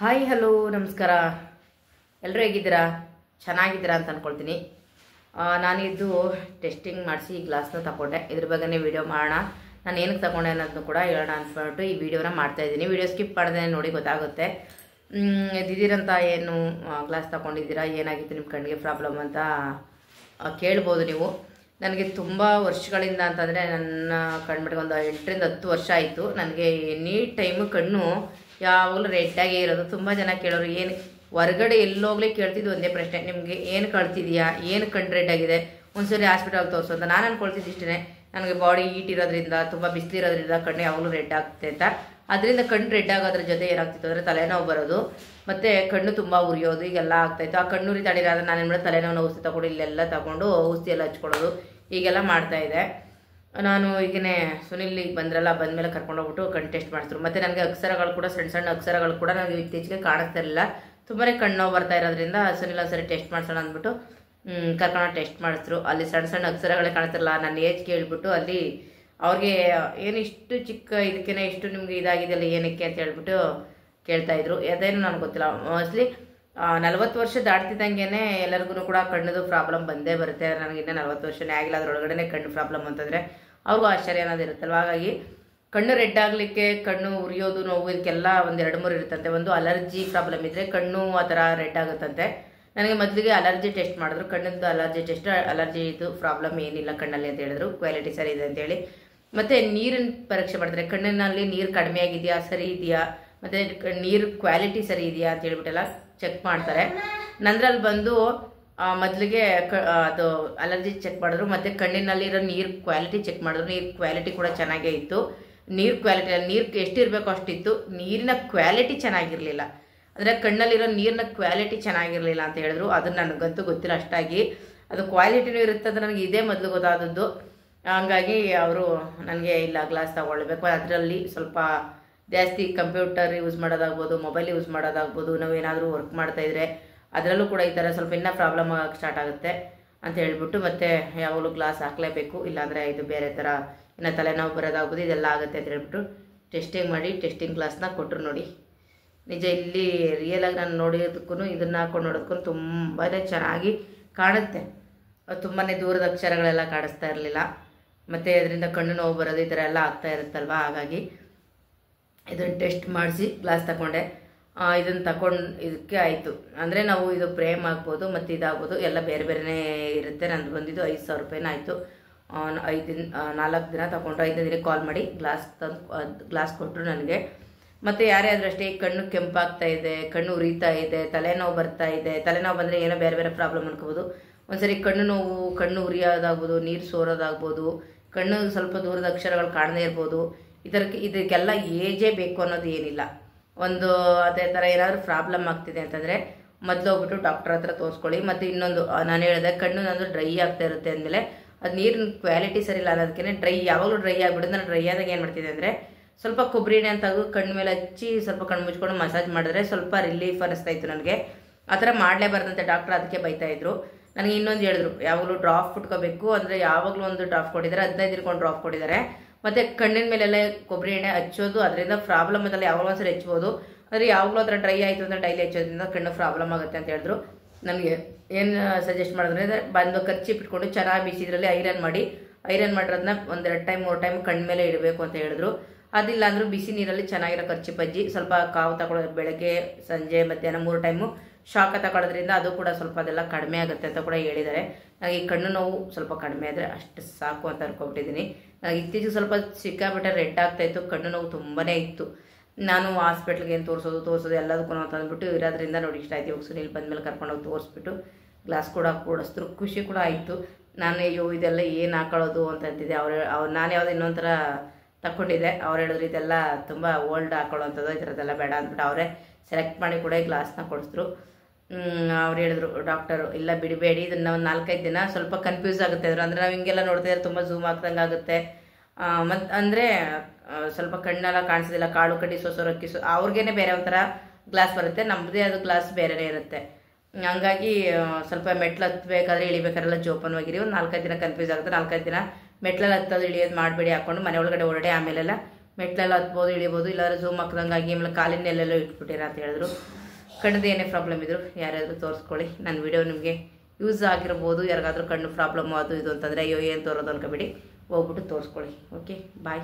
Hi hello ನಮಸ್ಕಾರ. ಎಲ್ಲರೂ ಹೇಗಿದ್ದೀರಾ? ಚೆನ್ನಾಗಿದ್ದೀರಾ ಅಂತ ಅಂದ್ಕೊಳ್ತೀನಿ. ನಾನಿದ್ದು ಟೆಸ್ಟಿಂಗ್ ಮಾಡಿಸಿ ಈ ಗ್ಲಾಸ್ನ ತಗೊಂಡೆ. ಇದ್ರ ಬಗ್ಗೆನೇ ವಿಡಿಯೋ ಮಾಡೋಣ, ನಾನು ಏನಕ್ಕೆ ತಗೊಂಡೆ ಅನ್ನೋದನ್ನು ಕೂಡ ಹೇಳೋಣ ಅಂದ್ಬಿಟ್ಟು ಈ ವಿಡಿಯೋನ ಮಾಡ್ತಾಯಿದ್ದೀನಿ. ವಿಡಿಯೋ ಸ್ಕಿಪ್ ಮಾಡಿದೆ ನೋಡಿ ಗೊತ್ತಾಗುತ್ತೆ. ಇದಿದ್ದೀರಂತ ಏನು ಗ್ಲಾಸ್ ತಗೊಂಡಿದ್ದೀರಾ, ಏನಾಗಿತ್ತು ನಿಮ್ಮ ಕಣ್ಣಿಗೆ ಪ್ರಾಬ್ಲಮ್ ಅಂತ ಕೇಳ್ಬೋದು ನೀವು. ನನಗೆ ತುಂಬ ವರ್ಷಗಳಿಂದ ಅಂತಂದರೆ ನನ್ನ ಕಣ್ಬಿಟ್ಟು ಒಂದು 8ರಿಂದ 10 ವರ್ಷ ಆಯಿತು. ನನಗೆ ಎನಿ ಟೈಮು ಕಣ್ಣು ಯಾವಾಗಲೂ ರೆಡ್ಡಾಗೇ ಇರೋದು. ತುಂಬ ಜನ ಕೇಳೋರು, ಏನು ಹೊರಗಡೆ ಎಲ್ಲೋಗ್ಲಿ ಕೇಳ್ತಿದ್ದು ಒಂದೇ ಪ್ರಶ್ನೆ, ನಿಮಗೆ ಏನು ಕಳ್ತಿದೆಯಾ, ಏನು ಕಣ್ಣು ರೆಡ್ ಆಗಿದೆ, ಒಂದ್ಸರಿ ಹಾಸ್ಪಿಟಲ್ ತೋರಿಸು ಅಂತ. ನಾನು ಅಂದ್ಕೊಳ್ತಿದ್ದು ಇಷ್ಟೇ, ನನಗೆ ಬಾಡಿ ಹೀಟ್ ಇರೋದ್ರಿಂದ, ತುಂಬ ಬಿಸಿಲಿರೋದ್ರಿಂದ ಕಣ್ಣು ಯಾವಾಗಲೂ ರೆಡ್ ಆಗುತ್ತೆ ಅಂತ. ಅದರಿಂದ ಕಣ್ಣು ರೆಡ್ ಆಗೋದ್ರ ಜೊತೆ ಏನಾಗ್ತಿತ್ತು ಅಂದರೆ ತಲೆನೋವು ಬರೋದು, ಮತ್ತು ಕಣ್ಣು ತುಂಬ ಉರಿಯೋದು, ಈಗೆಲ್ಲ ಆಗ್ತಾಯಿತ್ತು. ಆ ಕಣ್ಣುರಿ ತಡೀರಾದ್ರೆ ನಾನು ಏನು ಮಾಡೋದು, ತಲೆನೋವು ಔಷಧಿ ತಗೊಂಡು ಇಲ್ಲೆಲ್ಲ ತಗೊಂಡು ಔಷಧಿ ಎಲ್ಲ ಹಚ್ಕೊಳ್ಳೋದು, ಈಗೆಲ್ಲ ಮಾಡ್ತಾಯಿದ್ದೆ. ನಾನು ಈಗೇ ಸುನಿಲ್ ಈಗ ಬಂದ್ರಲ್ಲ, ಬಂದಮೇಲೆ ಕರ್ಕೊಂಡೋಗ್ಬಿಟ್ಟು ಕಣ್ಣು ಟೆಸ್ಟ್ ಮಾಡಿದ್ರು. ಮತ್ತು ನನಗೆ ಅಕ್ಷರಗಳು ಕೂಡ ಸಣ್ಣ ಸಣ್ಣ ಅಕ್ಷರಗಳು ಕೂಡ ನನಗೆ ಇತ್ತೀಚೆಗೆ ಕಾಣಿಸ್ತಾ ಇರಲಿಲ್ಲ. ತುಂಬಾ ಕಣ್ಣು ನೋವು ಬರ್ತಾ ಇರೋದ್ರಿಂದ ಸುನಿಲ್ ಒಂದ್ಸರಿ ಟೆಸ್ಟ್ ಮಾಡಿಸೋಣ ಅಂದ್ಬಿಟ್ಟು ಕರ್ಕೊಂಡು ಟೆಸ್ಟ್ ಮಾಡಿಸಿದ್ರು. ಅಲ್ಲಿ ಸಣ್ಣ ಸಣ್ಣ ಅಕ್ಷರಗಳೇ ಕಾಣಿಸ್ತಿರಲ್ಲ. ನನ್ನ ಏಜ್ ಕೇಳ್ಬಿಟ್ಟು ಅಲ್ಲಿ ಅವ್ರಿಗೆ ಏನು ಇಷ್ಟು ಚಿಕ್ಕ ಇದಕ್ಕೇನೆ ಇಷ್ಟು ನಿಮ್ಗೆ ಇದಾಗಿದೆಯಲ್ಲ ಏನಕ್ಕೆ ಅಂತ ಹೇಳ್ಬಿಟ್ಟು ಕೇಳ್ತಾಯಿದ್ರು. ಅದೇನು ನನಗೆ ಗೊತ್ತಿಲ್ಲ. ಮೋಸ್ಟ್ಲಿ 40 ವರ್ಷ ದಾಟ್ತಿದ್ದಂಗೆ ಎಲ್ಲರಿಗೂ ಕೂಡ ಕಣ್ಣದು ಪ್ರಾಬ್ಲಮ್ ಬಂದೇ ಬರುತ್ತೆ. ನನಗಿನ್ನ 40 ವರ್ಷನೇ ಆಗಿಲ್ಲ, ಅದರೊಳಗಡೆ ಕಣ್ಣು ಪ್ರಾಬ್ಲಮ್ ಅಂತಂದರೆ ಅವ್ರಿಗೂ ಆಶ್ಚರ್ಯ ಅನ್ನೋದಿರುತ್ತಲ್ವ. ಹಾಗಾಗಿ ಕಣ್ಣು ರೆಡ್ ಆಗಲಿಕ್ಕೆ, ಕಣ್ಣು ಉರಿಯೋದು, ನೋವು, ಇದಕ್ಕೆಲ್ಲ ಒಂದು 2-3 ಇರುತ್ತಂತೆ. ಒಂದು ಅಲರ್ಜಿ ಪ್ರಾಬ್ಲಮ್ ಇದ್ದರೆ ಕಣ್ಣು ಆ ಥರ ರೆಡ್ ಆಗುತ್ತಂತೆ. ನನಗೆ ಮೊದಲಿಗೆ ಅಲರ್ಜಿ ಟೆಸ್ಟ್ ಮಾಡಿದ್ರು, ಕಣ್ಣಿಂದು ಅಲರ್ಜಿ ಟೆಸ್ಟ್. ಅಲರ್ಜಿ ಇದು ಪ್ರಾಬ್ಲಮ್ ಏನಿಲ್ಲ ಕಣ್ಣಲ್ಲಿ ಅಂತ ಹೇಳಿದ್ರು, ಕ್ವಾಲಿಟಿ ಸರಿ ಇದೆ ಅಂತೇಳಿ. ಮತ್ತು ನೀರಿನ ಪರೀಕ್ಷೆ ಮಾಡ್ತಾರೆ, ಕಣ್ಣಿನಲ್ಲಿ ನೀರು ಕಡಿಮೆ ಆಗಿದೆಯಾ, ಸರಿ ಇದೆಯಾ, ಮತ್ತು ನೀರು ಕ್ವಾಲಿಟಿ ಸರಿ ಇದೆಯಾ ಅಂತ ಹೇಳ್ಬಿಟ್ಟೆಲ್ಲ ಚೆಕ್ ಮಾಡ್ತಾರೆ. ನಂದ್ರಲ್ಲಿ ಬಂದು ಮೊದಲಿಗೆ ಅದು ಅಲರ್ಜಿ ಚೆಕ್ ಮಾಡಿದ್ರು, ಮತ್ತು ಕಣ್ಣಿನಲ್ಲಿರೋ ನೀರು ಕ್ವಾಲಿಟಿ ಚೆಕ್ ಮಾಡಿದ್ರು. ನೀರು ಕ್ವಾಲಿಟಿ ಕೂಡ ಚೆನ್ನಾಗೇ ಇತ್ತು. ನೀರು ಕ್ವಾಲಿಟಿ, ನೀರು ಎಷ್ಟಿರಬೇಕೋ ಅಷ್ಟಿತ್ತು, ನೀರಿನ ಕ್ವಾಲಿಟಿ ಚೆನ್ನಾಗಿರಲಿಲ್ಲ. ಅಂದರೆ ಕಣ್ಣಲ್ಲಿರೋ ನೀರಿನ ಕ್ವಾಲಿಟಿ ಚೆನ್ನಾಗಿರಲಿಲ್ಲ ಅಂತ ಹೇಳಿದ್ರು. ಅದು ನನಗಂತೂ ಗೊತ್ತಿಲ್ಲ ಅಷ್ಟಾಗಿ. ಅದು ಕ್ವಾಲಿಟಿನೂ ಇರುತ್ತೆ ಅಂತ ನನಗೆ ಇದೇ ಮೊದಲು ಗೊತ್ತಾದದ್ದು. ಹಂಗಾಗಿ ಅವರು ನನಗೆ ಇಲ್ಲ ಗ್ಲಾಸ್ ತಗೊಳ್ಬೇಕು, ಅದರಲ್ಲಿ ಸ್ವಲ್ಪ ಜಾಸ್ತಿ ಕಂಪ್ಯೂಟರ್ ಯೂಸ್ ಮಾಡೋದಾಗ್ಬೋದು, ಮೊಬೈಲ್ ಯೂಸ್ ಮಾಡೋದಾಗ್ಬೋದು, ನಾವೇನಾದರೂ ವರ್ಕ್ ಮಾಡ್ತಾಯಿದ್ರೆ ಅದರಲ್ಲೂ ಕೂಡ ಈ ಥರ ಸ್ವಲ್ಪ ಇನ್ನೂ ಪ್ರಾಬ್ಲಮ್ ಆಗೋಕ್ಕೆ ಸ್ಟಾರ್ಟ್ ಆಗುತ್ತೆ ಅಂತ ಹೇಳ್ಬಿಟ್ಟು ಮತ್ತೆ ಯಾವಾಗಲೂ ಗ್ಲಾಸ್ ಹಾಕಲೇಬೇಕು, ಇಲ್ಲಾಂದರೆ ಇದು ಬೇರೆ ಥರ ಇನ್ನು ತಲೆನೋವು ಬರೋದಾಗ್ಬೋದು, ಇದೆಲ್ಲ ಆಗುತ್ತೆ ಅಂತ ಹೇಳ್ಬಿಟ್ಟು ಟೆಸ್ಟಿಂಗ್ ಮಾಡಿ ಟೆಸ್ಟಿಂಗ್ ಗ್ಲಾಸ್ನ ಕೊಟ್ಟರು. ನೋಡಿ, ನಿಜ ಇಲ್ಲಿ ರಿಯಲಾಗಿ ನಾನು ನೋಡಿರೋದಕ್ಕೂ ಇದನ್ನು ಹಾಕೊಂಡು ನೋಡೋದಕ್ಕೂ ತುಂಬಾ ಚೆನ್ನಾಗಿ ಕಾಣುತ್ತೆ. ತುಂಬಾ ದೂರದ ಅಕ್ಷರಗಳೆಲ್ಲ ಕಾಣಿಸ್ತಾ ಇರಲಿಲ್ಲ, ಮತ್ತು ಅದರಿಂದ ಕಣ್ಣು ನೋವು ಬರೋದು ಈ ಥರ ಎಲ್ಲ ಆಗ್ತಾ ಇರುತ್ತಲ್ವ. ಹಾಗಾಗಿ ಇದನ್ನು ಟೆಸ್ಟ್ ಮಾಡಿಸಿ ಗ್ಲಾಸ್ ತಗೊಂಡೆ. ಇದನ್ನು ತಗೊಂಡು ಇದಕ್ಕೆ ಆಯಿತು ಅಂದರೆ ನಾವು ಇದು ಫ್ರೇಮ್ ಆಗ್ಬೋದು ಮತ್ತು ಇದಾಗ್ಬೋದು, ಎಲ್ಲ ಬೇರೆ ಬೇರೆಯೇ ಇರುತ್ತೆ. ನಂದು ಬಂದಿದ್ದು 5,000 ರೂಪಾಯಿನ ಆಯಿತು. 4 ದಿನ ತಗೊಂಡ್ರು. 5ನೇ ದಿನಕ್ಕೆ ಕಾಲ್ ಮಾಡಿ ಗ್ಲಾಸ್ ಕೊಟ್ಟರು ನನಗೆ. ಮತ್ತು ಯಾರೇ ಆದರೂ ಅಷ್ಟೇ, ಕಣ್ಣು ಕೆಂಪಾಗ್ತಾ ಇದೆ, ಕಣ್ಣು ಉರಿತಾ ಇದೆ, ತಲೆನೋವು ಬರ್ತಾ ಇದೆ, ತಲೆನೋವು ಬಂದರೆ ಏನೋ ಬೇರೆ ಬೇರೆ ಪ್ರಾಬ್ಲಮ್ ಅನ್ಕೋಬೋದು. ಒಂದ್ಸರಿ ಕಣ್ಣು ನೋವು, ಕಣ್ಣು ಉರಿಯೋದಾಗ್ಬೋದು, ನೀರು ಸೋರೋದಾಗ್ಬೋದು, ಕಣ್ಣು ಸ್ವಲ್ಪ ದೂರದ ಅಕ್ಷರಗಳು ಕಾಣದೇ ಇರ್ಬೋದು. ಇದಕ್ಕೆಲ್ಲ ಏಜೇ ಬೇಕು ಅನ್ನೋದು ಏನಿಲ್ಲ. ಒಂದು ಅದೇ ಥರ ಏನಾದರೂ ಪ್ರಾಬ್ಲಮ್ ಆಗ್ತಿದೆ ಅಂತಂದರೆ ಮೊದಲು ಹೋಗ್ಬಿಟ್ಟು ಡಾಕ್ಟರ್ ಹತ್ರ ತೋರಿಸ್ಕೊಳ್ಳಿ. ಮತ್ತು ಇನ್ನೊಂದು ನಾನು ಹೇಳಿದೆ, ಕಣ್ಣು ನಂದು ಡ್ರೈ ಆಗ್ತಾ ಇರುತ್ತೆ ಅಂದಮೇಲೆ ಅದು ನೀರಿನ ಕ್ವಾಲಿಟಿ ಸರಿ ಇಲ್ಲ ಅನ್ನೋದಕ್ಕೆ ಡ್ರೈ ಯಾವಾಗಲೂ ಡ್ರೈ ಆಗಿಬಿಡುತ್ತೆ. ನಾನು ಡ್ರೈ ಆದಾಗ ಏನು ಮಾಡ್ತಿದ್ದೆ ಅಂದರೆ ಸ್ವಲ್ಪ ಕೊಬ್ಬರಿ ಎಣ್ಣೆ ಅಂತ ಕಣ್ಣು ಮೇಲೆ ಹಚ್ಚಿ ಸ್ವಲ್ಪ ಕಣ್ಣು ಮುಚ್ಕೊಂಡು ಮಸಾಜ್ ಮಾಡಿದ್ರೆ ಸ್ವಲ್ಪ ರಿಲೀಫ್ ಅನ್ನಿಸ್ತಾ ಇತ್ತು ನನಗೆ. ಆ ಥರ ಮಾಡಲೇಬಾರ್ದಂತೆ ಡಾಕ್ಟರ್, ಅದಕ್ಕೆ ಬೈತಾಯಿದ್ರು. ನನಗೆ ಇನ್ನೊಂದು ಹೇಳಿದ್ರು, ಯಾವಾಗಲೂ ಡ್ರಾಪ್ ಫುಟ್ಕೋಬೇಕು ಅಂದರೆ ಯಾವಾಗಲೂ ಒಂದು ಡ್ರಾಪ್ ಕೊಟ್ಟಿದ್ದಾರೆ, 15 ದಿನಕ್ಕೊಂದು ಡ್ರಾಪ್ ಕೊಟ್ಟಿದ್ದಾರೆ. ಮತ್ತು ಕಣ್ಣಿನ ಮೇಲೆಲ್ಲ ಕೊಬ್ಬರಿ ಎಣ್ಣೆ ಹಚ್ಚೋದು, ಅದರಿಂದ ಪ್ರಾಬ್ಲಮ್ ಅದಲ್ಲ, ಯಾವಾಗಲೂ ಒಂದ್ಸರಿ ಹಚ್ಬೋದು. ಆದರೆ ಯಾವಾಗಲೂ ಆ ಥರ ಡ್ರೈ ಆಯಿತು ಅಂದರೆ ಡೈಲಿ ಹಚ್ಚೋದ್ರಿಂದ ಕಣ್ಣು ಪ್ರಾಬ್ಲಮ್ ಆಗುತ್ತೆ ಅಂತ ಹೇಳಿದ್ರು. ನನಗೆ ಏನು ಸಜೆಸ್ಟ್ ಮಾಡಿದ್ರು ಅಂದರೆ ಬಂದು ಕರ್ಚೀಪ್ ಇಟ್ಕೊಂಡು ಚೆನ್ನಾಗಿ ಬಿಸಿದ್ರಲ್ಲಿ ಐರನ್ ಮಾಡಿರೋದನ್ನ 1-2 ಟೈಮ್ 3 ಟೈಮ್ ಕಣ್ಣು ಮೇಲೆ ಇಡಬೇಕು ಅಂತ ಹೇಳಿದ್ರು. ಅದಿಲ್ಲ ಅಂದರೂ ಬಿಸಿ ನೀರಲ್ಲಿ ಚೆನ್ನಾಗಿರೋ ಕರ್ಚೀಪ್ ಹಚ್ಚಿ ಸ್ವಲ್ಪ ಕಾವು ತಗೊಳ್ಳೋದು, ಬೆಳಗ್ಗೆ ಸಂಜೆ ಮಧ್ಯಾಹ್ನ 3 ಟೈಮು ಶಾಖ ತಗೊಳ್ಳೋದ್ರಿಂದ ಅದು ಕೂಡ ಸ್ವಲ್ಪ ಅದೆಲ್ಲ ಕಡಿಮೆ ಆಗುತ್ತೆ ಅಂತ ಕೂಡ ಹೇಳಿದ್ದಾರೆ. ನನಗೆ ಈ ಕಣ್ಣು ನೋವು ಸ್ವಲ್ಪ ಕಡಿಮೆ ಆದರೆ ಅಷ್ಟು ಸಾಕು ಅಂತ ಅನ್ಕೊಬಿಟ್ಟಿದ್ದೀನಿ. ನನಗೆ ಇತ್ತೀಚೆಗೆ ಸ್ವಲ್ಪ ಸಿಕ್ಕಾಬಿಟ್ಟೆ ರೆಡ್ ಆಗ್ತಾಯಿತ್ತು, ಕಣ್ಣು ನೋವು ತುಂಬಾ ಇತ್ತು. ನಾನು ಹಾಸ್ಪಿಟ್ಲಿಗೆ ಏನು ತೋರಿಸೋದು ಎಲ್ಲದಕ್ಕೂ ಅಂತ ಅಂದ್ಬಿಟ್ಟು ಇರೋದ್ರಿಂದ ನೋಡಿ ಇಷ್ಟ ಆಯ್ತು. ಇವಾಗ ಸುನಿಲ್ ಬಂದಮೇಲೆ ಕರ್ಕೊಂಡೋಗಿ ತೋರಿಸ್ಬಿಟ್ಟು ಗ್ಲಾಸ್ ಕೂಡ ಕೊಡಿಸಿದ್ರು, ಖುಷಿ ಕೂಡ ಆಯಿತು. ನಾನು ಅಯ್ಯೋ ಇದೆಲ್ಲ ಏನು ಹಾಕೊಳ್ಳೋದು ಅಂತ ಅಂತಿದ್ದೆ. ಅವ್ರು ನಾನು ಯಾವುದೋ ಇನ್ನೊಂಥರ ತಗೊಂಡಿದ್ದೆ. ಅವ್ರು ಹೇಳಿದ್ರು ಇದೆಲ್ಲ ತುಂಬ ಓಲ್ಡ್ ಹಾಕೊಳ್ಳೋವಂಥದ್ದು, ಈ ಥರದ್ದೆಲ್ಲ ಬೇಡ ಅಂದ್ಬಿಟ್ಟು ಅವರೇ ಸೆಲೆಕ್ಟ್ ಮಾಡಿ ಕೂಡ ಈ ಗ್ಲಾಸ್ನ ಕೊಡಿಸಿದ್ರು. ಅವ್ರು ಹೇಳಿದ್ರು ಡಾಕ್ಟರು, ಇಲ್ಲ ಬಿಡಬೇಡಿ, ಇದನ್ನು ಒಂದು 4-5 ದಿನ ಸ್ವಲ್ಪ ಕನ್ಫ್ಯೂಸ್ ಆಗುತ್ತೆ ಅಂದರು. ಅಂದರೆ ನಾವು ಹಿಂಗೆಲ್ಲ ನೋಡ್ತಿದ್ರೆ ತುಂಬ ಝೂಮ್ ಆಗ್ದಂಗೆ ಆಗುತ್ತೆ. ಮತ್ತು ಅಂದರೆ ಸ್ವಲ್ಪ ಕಣ್ಣೆಲ್ಲ ಕಾಣಿಸೋದಿಲ್ಲ, ಕಾಳು ಕಡ್ಡಿ ಸೊಸೊರಕ್ಕಿ ಅವ್ರಿಗೇನೆ ಬೇರೆ ಒಂಥರ ಗ್ಲಾಸ್ ಬರುತ್ತೆ, ನಮ್ಮದೇ ಅದು ಗ್ಲಾಸ್ ಬೇರೆಯೇ ಇರುತ್ತೆ. ಹಂಗಾಗಿ ಸ್ವಲ್ಪ ಮೆಟ್ಲು ಹತ್ತಬೇಕಾದ್ರೆ ಇಳಿಬೇಕಾದ್ರೆಲ್ಲ ಜೋಪಾನವಾಗಿರಿ. ಒಂದು 4-5 ದಿನ ಕನ್ಫ್ಯೂಸ್ ಆಗುತ್ತೆ. 4-5 ದಿನ ಮೆಟ್ಲಲ್ಲಿ ಹತ್ತೋದು ಇಳಿಯೋದು ಮಾಡಬೇಡಿ, ಹಾಕ್ಕೊಂಡು ಮನೆ ಒಳಗಡೆ ಹೊರಡೆ, ಆಮೇಲೆಲ್ಲ ಮೆಟ್ಲೆಲ್ಲ ಹತ್ಬೋದು ಇಳಿಬೋದು, ಇಲ್ಲಾಂದ್ರೆ ಝೂಮ್ ಹಾಕ್ದಂಗಾಗಿ ಆಮೇಲೆ ಕಾಲಿನೆಲ್ಲೆಲ್ಲೋ ಇಟ್ಬಿಟ್ಟಿರ ಅಂತ ಹೇಳಿದ್ರು. ಕಣ್ಣದು ಏನೇ ಪ್ರಾಬ್ಲಮ್ ಇದ್ರು ಯಾರಾದರೂ ತೋರಿಸ್ಕೊಳ್ಳಿ. ನನ್ನ ವಿಡಿಯೋ ನಿಮಗೆ ಯೂಸ್ ಆಗಿರ್ಬೋದು. ಯಾರಿಗಾದ್ರೂ ಕಣ್ಣು ಪ್ರಾಬ್ಲಮ್ಮು ಅದು ಇದು ಅಂತಂದರೆ ಅಯ್ಯೋ ಏನು ತೋರೋದು ಅನ್ಕೋಬೇಡಿ, ಹೋಗ್ಬಿಟ್ಟು ತೋರಿಸ್ಕೊಳ್ಳಿ. ಓಕೆ, ಬಾಯ್.